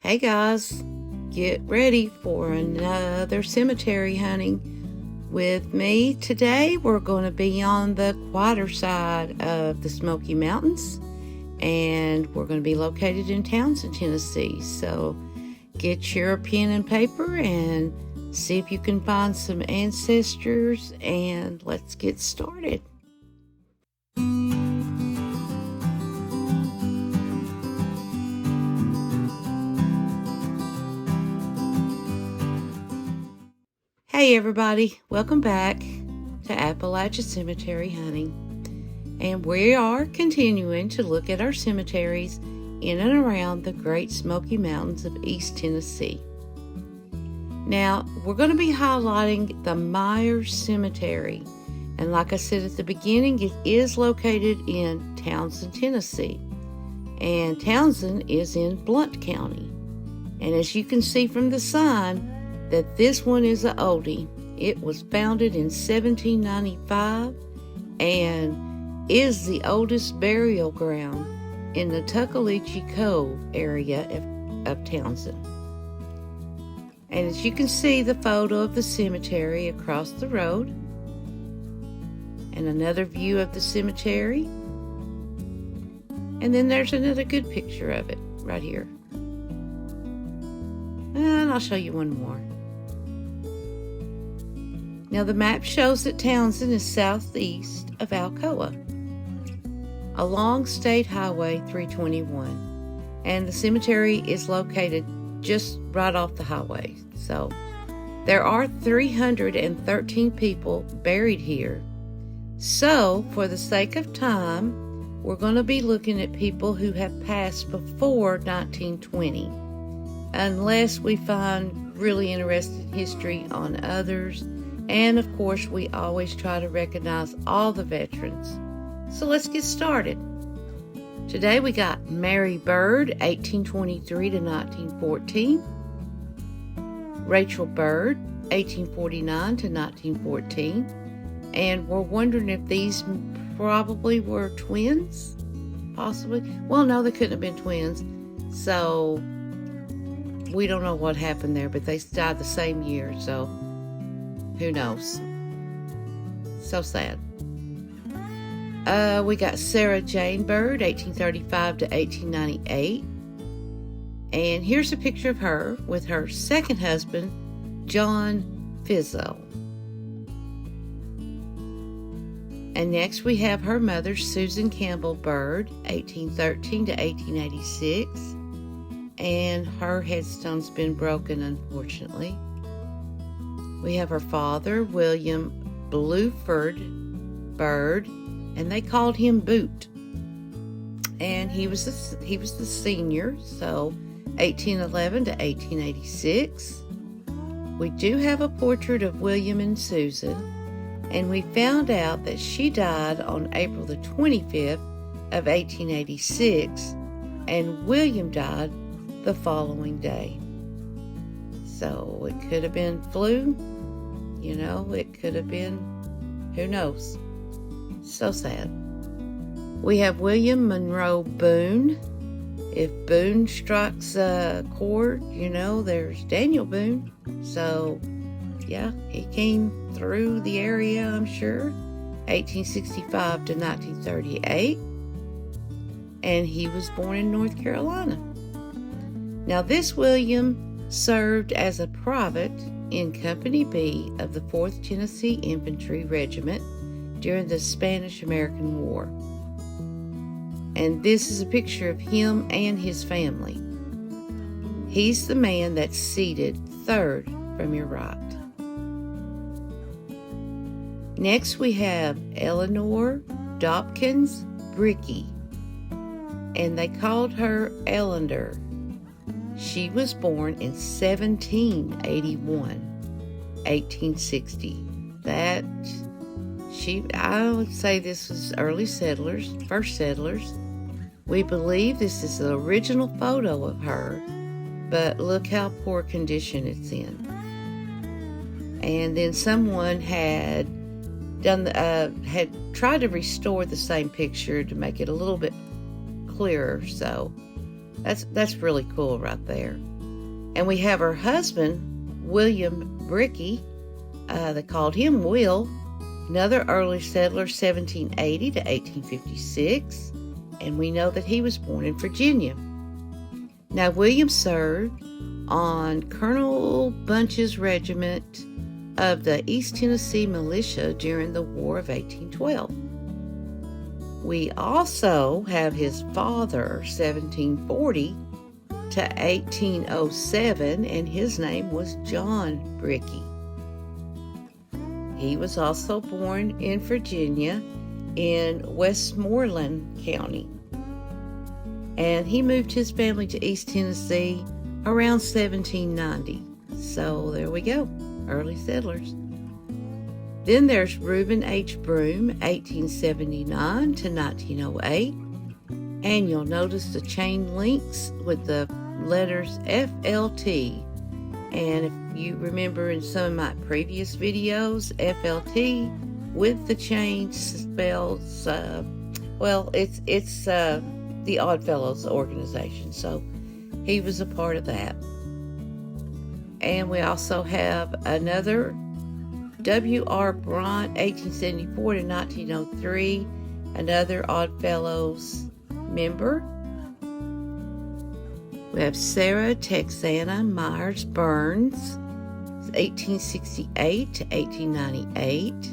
Hey guys, get ready for another cemetery hunting with me. Today we're going to be on the quieter side of the Smoky Mountains, and we're going to be located in Townsend, Tennessee. So get your pen and paper and see if you can find some ancestors, and let's get started. Hey everybody, welcome back to Appalachia Cemetery Hunting, and we are continuing to look at our cemeteries in and around the Great Smoky Mountains of East Tennessee. Now, we're going to be highlighting the Myers Cemetery, and like I said at the beginning, it is located in Townsend, Tennessee, and Townsend is in Blount County. And as you can see from the sign, that this one is an oldie. It was founded in 1795 and is the oldest burial ground in the Tuckaleechee Cove area of Townsend. And as you can see, the photo of the cemetery across the road, and another view of the cemetery, and then there's another good picture of it right here. And I'll show you one more. Now the map shows that Townsend is southeast of Alcoa, along State Highway 321, and the cemetery is located just right off the highway. So there are 313 people buried here. So for the sake of time, we're going to be looking at people who have passed before 1920, unless we find really interesting history on others. And of course, we always try to recognize all the veterans. So let's get started. Today we got Mary Bird, 1823 to 1914. Rachel Bird, 1849 to 1914. And we're wondering if these probably were twins, possibly. Well, no, they couldn't have been twins. So we don't know what happened there, but they died the same year, so who knows? So sad. We got Sarah Jane Bird, 1835 to 1898. And here's a picture of her with her second husband, John Fizzell. And next we have her mother, Susan Campbell Bird, 1813 to 1886. And her headstone's been broken, unfortunately. We have her father, William Bluford Bird, and they called him Boot. And he was the senior, so 1811 to 1886. We do have a portrait of William and Susan, and we found out that she died on April the 25th of 1886, and William died the following day. So it could have been flu. You know, it could have been, who knows? So sad. We have William Monroe Boone. If Boone strikes a chord, you know, there's Daniel Boone. So, yeah, he came through the area, I'm sure, 1865 to 1938. And he was born in North Carolina. Now, this William served as a private in Company B of the 4th Tennessee Infantry Regiment during the Spanish-American War. And this is a picture of him and his family. He's the man that's seated third from your right. Next we have Eleanor Dopkins Bricky, and they called her Ellender. She was born in 1781, 1860. I would say this was early settlers, first settlers. We believe this is the original photo of her, but look how poor condition it's in. And then someone had tried to restore the same picture to make it a little bit clearer, so That's really cool right there. And we have her husband, William Bricky. They called him Will, another early settler, 1780 to 1856. And we know that he was born in Virginia. Now, William served on Colonel Bunch's regiment of the East Tennessee Militia during the War of 1812. We also have his father, 1740 to 1807, and his name was John Bricky. He was also born in Virginia in Westmoreland County. And he moved his family to East Tennessee around 1790. So there we go, early settlers. Then there's Reuben H. Broom, 1879 to 1908. And you'll notice the chain links with the letters FLT. And if you remember in some of my previous videos, FLT with the chain spells, it's the Oddfellows organization. So he was a part of that. And we also have another W.R. Bront, 1874 to 1903, another Oddfellows member. We have Sarah Texana Myers Burns, 1868 to 1898.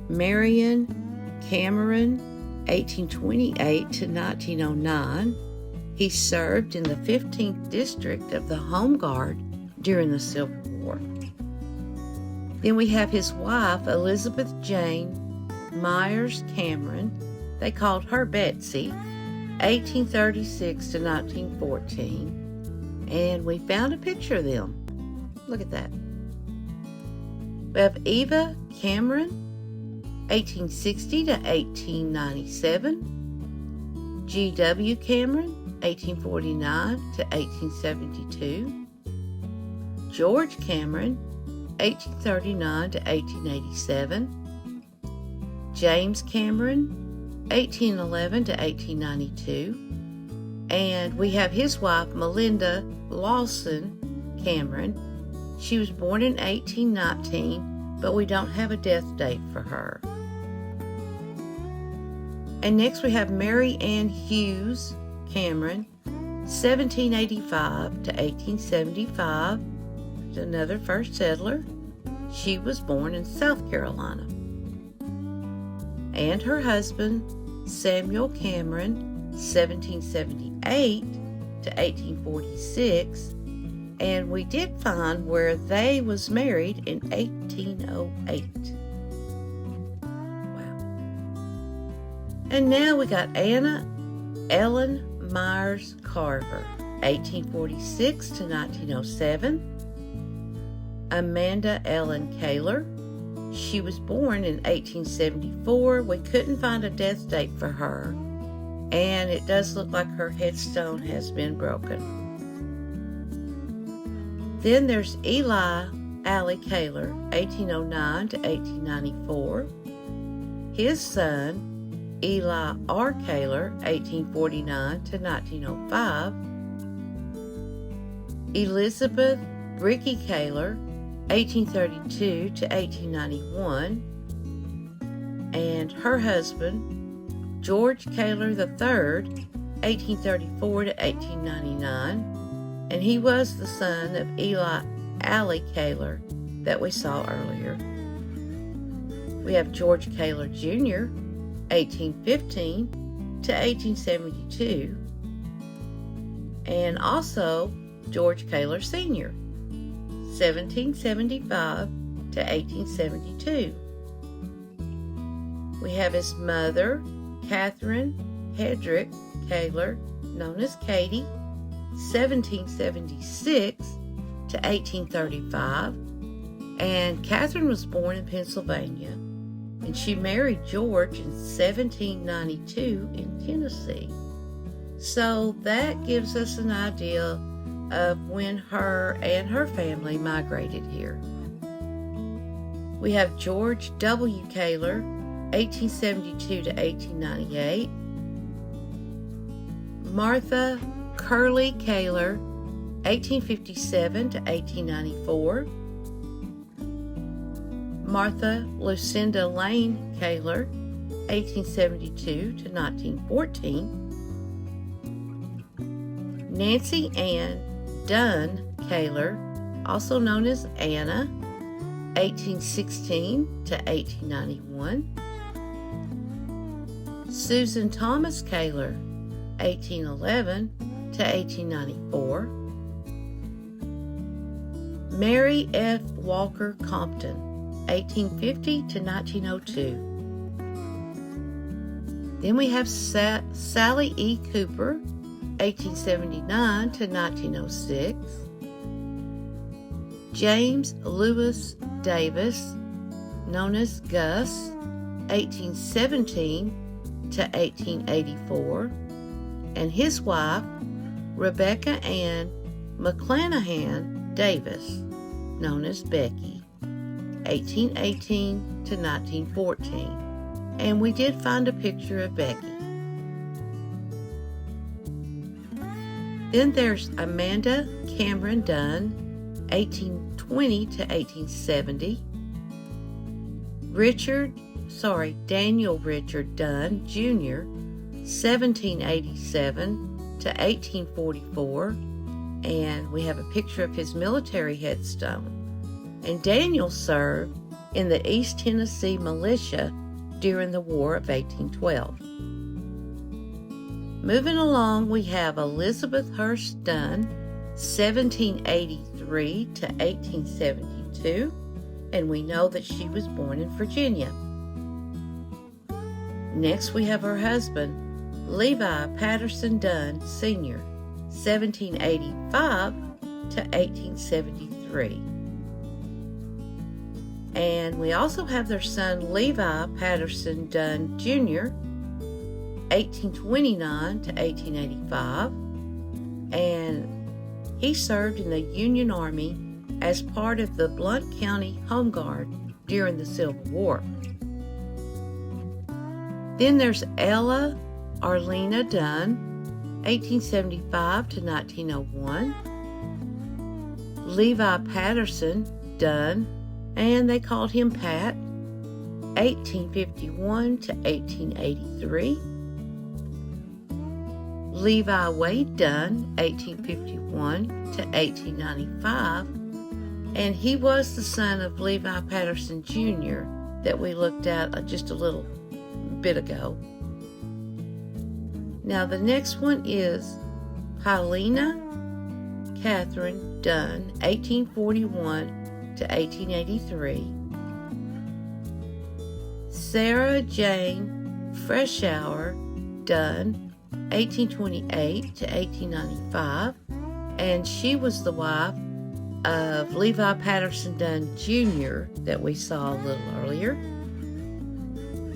Marion Cameron, 1828 to 1909. He served in the 15th District of the Home Guard during the Civil War. Then we have his wife, Elizabeth Jane Myers Cameron. They called her Betsy, 1836 to 1914. And we found a picture of them. Look at that. We have Eva Cameron, 1860 to 1897. G.W. Cameron, 1849 to 1872. George Cameron, 1839 to 1887. James Cameron, 1811 to 1892. And we have his wife, Melinda Lawson Cameron. She was born in 1819, but we don't have a death date for her. And next we have Mary Ann Hughes Cameron, 1785 to 1875. Another first settler. She was born in South Carolina. And her husband, Samuel Cameron, 1778 to 1846. And we did find where they was married in 1808. Wow. And now we got Anna Ellen Myers Carver, 1846 to 1907. Amanda Ellen Kaler. She was born in 1874. We couldn't find a death date for her, and it does look like her headstone has been broken. Then there's Eli Alley Kaler, 1809 to 1894. His son, Eli R. Kaler, 1849 to 1905. Elizabeth Bricky Kaler, 1832 to 1891, and her husband, George Kaler III, 1834 to 1899, and he was the son of Eli Alley Kaler that we saw earlier. We have George Kaler Jr., 1815 to 1872, and also George Kaler Sr., 1775 to 1872. We have his mother, Catherine Hedrick Kaler, known as Katie, 1776 to 1835. And Catherine was born in Pennsylvania, and she married George in 1792 in Tennessee. So that gives us an idea of when her and her family migrated here. We have George W. Kaler, 1872 to 1898. Martha Curley Kaler, 1857 to 1894. Martha Lucinda Lane Kaler, 1872 to 1914. Nancy Ann Dunn Kaler, also known as Anna, 1816 to 1891. Susan Thomas Kaler, 1811 to 1894. Mary F. Walker Compton, 1850 to 1902. Then we have Sally E. Cooper, 1879 to 1906. James Lewis Davis, known as Gus, 1817 to 1884, and his wife, Rebecca Ann McClanahan Davis, known as Becky, 1818 to 1914. And we did find a picture of Becky. Then there's Amanda Cameron Dunn, 1820 to 1870. Daniel Richard Dunn, Jr., 1787 to 1844. And we have a picture of his military headstone. And Daniel served in the East Tennessee Militia during the War of 1812. Moving along, we have Elizabeth Hurst Dunn, 1783 to 1872, and we know that she was born in Virginia. Next, we have her husband, Levi Patterson Dunn, Sr., 1785 to 1873. And we also have their son, Levi Patterson Dunn, Jr., 1829 to 1885, and he served in the Union Army as part of the Blount County Home Guard during the Civil War. Then there's Ella Arlena Dunn, 1875 to 1901, Levi Patterson Dunn, and they called him Pat, 1851 to 1883. Levi Wade Dunn, 1851 to 1895, and he was the son of Levi Patterson Jr. that we looked at just a little bit ago. Now the next one is Helena Catherine Dunn, 1841 to 1883. Sarah Jane Freshour Dunn, 1828 to 1895, and she was the wife of Levi Patterson Dunn Jr. that we saw a little earlier.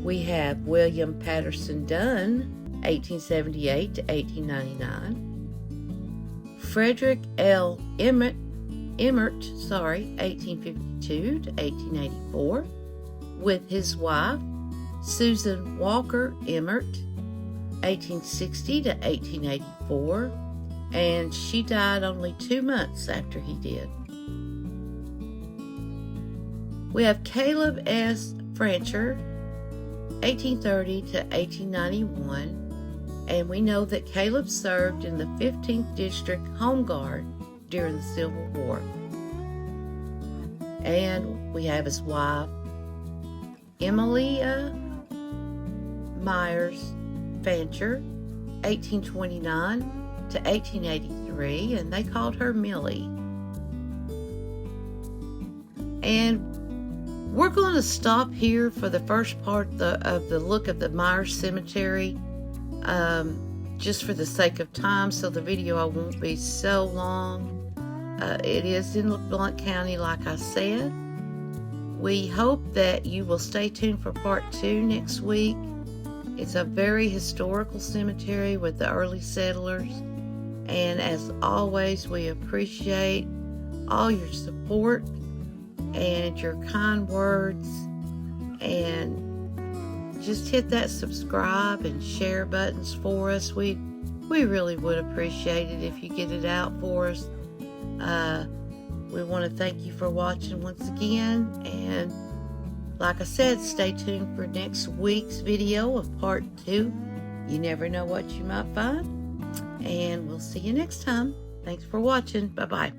We have William Patterson Dunn, 1878 to 1899. Frederick L. Emmert, 1852 to 1884, with his wife, Susan Walker Emmert, 1860 to 1884, and she died only 2 months after he did. We have Caleb S. Francher, 1830 to 1891, and we know that Caleb served in the 15th District Home Guard during the Civil War. And we have his wife, Emilia Myers Fancher, 1829 to 1883, and they called her Millie. And we're going to stop here for the first part of the look of the Myers Cemetery, just for the sake of time, so the video won't be so long. It is in Blount County, like I said. We hope that you will stay tuned for part 2 next week. It's a very historical cemetery with the early settlers. And as always, we appreciate all your support and your kind words. And just hit that subscribe and share buttons for us. We really would appreciate it if you get it out for us. We want to thank you for watching once again, and like I said, stay tuned for next week's video of part 2. You never know what you might find, and we'll see you next time. Thanks for watching. Bye-bye.